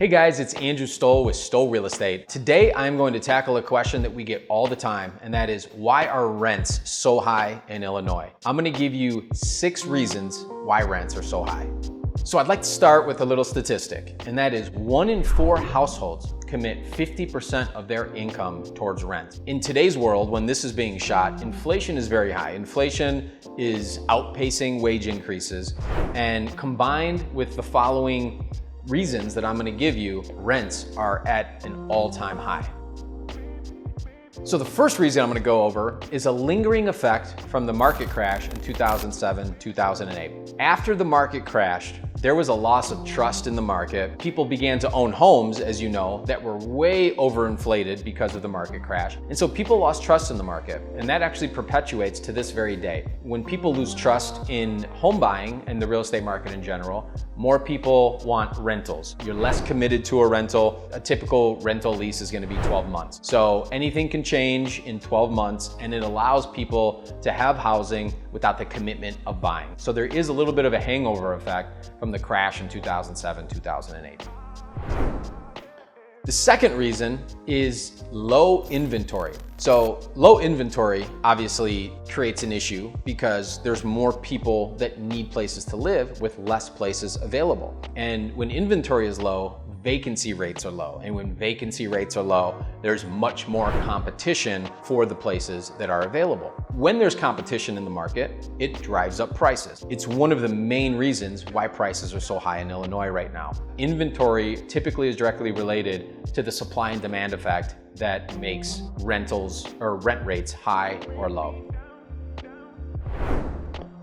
Hey guys, it's Andrew Stoll with Stoll Real Estate. Today I'm going to tackle a question that we get all the time, and that is, why are rents so high in Illinois? I'm going to give you 6 reasons why rents are so high. So I'd like to start with a little statistic, and that is 1 in 4 households commit 50% of their income towards rent. In today's world, when this is being shot, inflation is very high. Inflation is outpacing wage increases, and combined with the following reasons that I'm going to give you, rents are at an all-time high. So the first reason I'm going to go over is a lingering effect from the market crash in 2007, 2008. After the market crashed, there was a loss of trust in the market. People began to own homes, as you know, that were way overinflated because of the market crash. And so people lost trust in the market, and that actually perpetuates to this very day. When people lose trust in home buying and the real estate market in general, more people want rentals. You're less committed to a rental. A typical rental lease is going to be 12 months. So anything can change in 12 months, and it allows people to have housing without the commitment of buying. So there is a little bit of a hangover effect from the crash in 2007, 2008. The second reason is low inventory. So low inventory obviously creates an issue because there's more people that need places to live with less places available. And when inventory is low, vacancy rates are low. And when vacancy rates are low, there's much more competition for the places that are available. When there's competition in the market, it drives up prices. It's one of the main reasons why prices are so high in Illinois right now. Inventory typically is directly related to the supply and demand effect that makes rentals or rent rates high or low.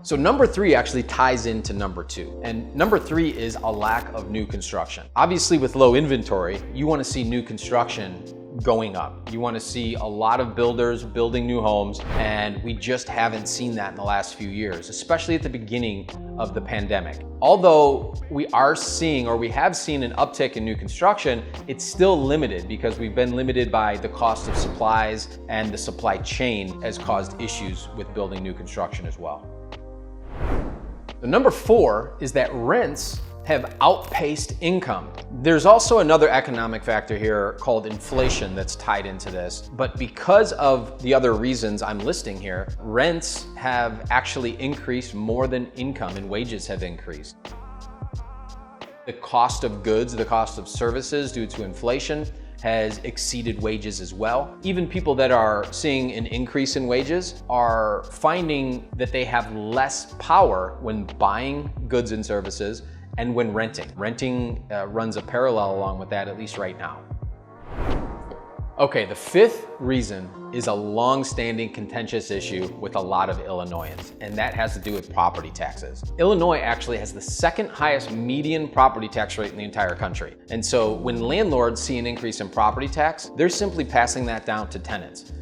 So number 3 actually ties into number 2. And number 3 is a lack of new construction. Obviously with low inventory, you want to see new construction going up. You want to see a lot of builders building new homes, and we just haven't seen that in the last few years, especially at the beginning of the pandemic. Although we are seeing, or we have seen, an uptick in new construction, it's still limited because we've been limited by the cost of supplies, and the supply chain has caused issues with building new construction as well. The number 4 is that rents have outpaced income. There's also another economic factor here called inflation that's tied into this, but because of the other reasons I'm listing here, rents have actually increased more than income, and wages have increased. The cost of goods, the cost of services due to inflation has exceeded wages as well. Even people that are seeing an increase in wages are finding that they have less power when buying goods and services and when renting. Renting runs a parallel along with that, at least right now. Okay, the 5th reason is a long-standing contentious issue with a lot of Illinoisans, and that has to do with property taxes. Illinois actually has the 2nd highest median property tax rate in the entire country. And so when landlords see an increase in property tax, they're simply passing that down to tenants.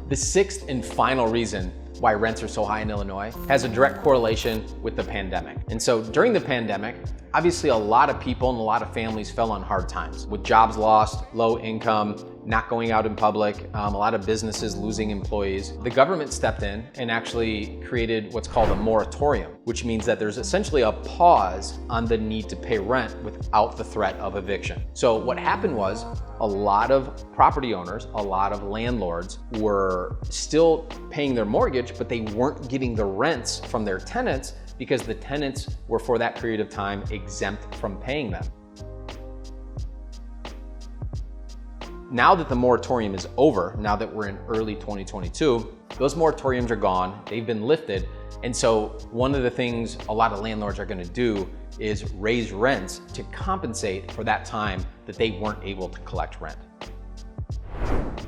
The 6th and final reason why rents are so high in Illinois has a direct correlation with the pandemic. And so during the pandemic, obviously a lot of people and a lot of families fell on hard times with jobs lost, low income, not going out in public, a lot of businesses losing employees. The government stepped in and actually created what's called a moratorium, which means that there's essentially a pause on the need to pay rent without the threat of eviction. So what happened was a lot of property owners, a lot of landlords were still paying their mortgage, but they weren't getting the rents from their tenants because the tenants were, for that period of time, exempt from paying them. Now that the moratorium is over, now that we're in early 2022, those moratoriums are gone, they've been lifted, and so one of the things a lot of landlords are going to do is raise rents to compensate for that time that they weren't able to collect rent.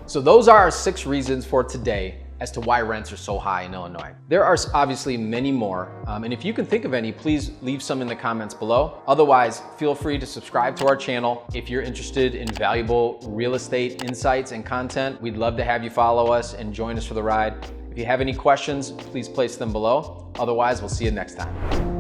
So those are our 6 reasons for today as to why rents are so high in Illinois. There are obviously many more, and if you can think of any, please leave some in the comments below. Otherwise, feel free to subscribe to our channel. If you're interested in valuable real estate insights and content, we'd love to have you follow us and join us for the ride. If you have any questions, please place them below. Otherwise, we'll see you next time.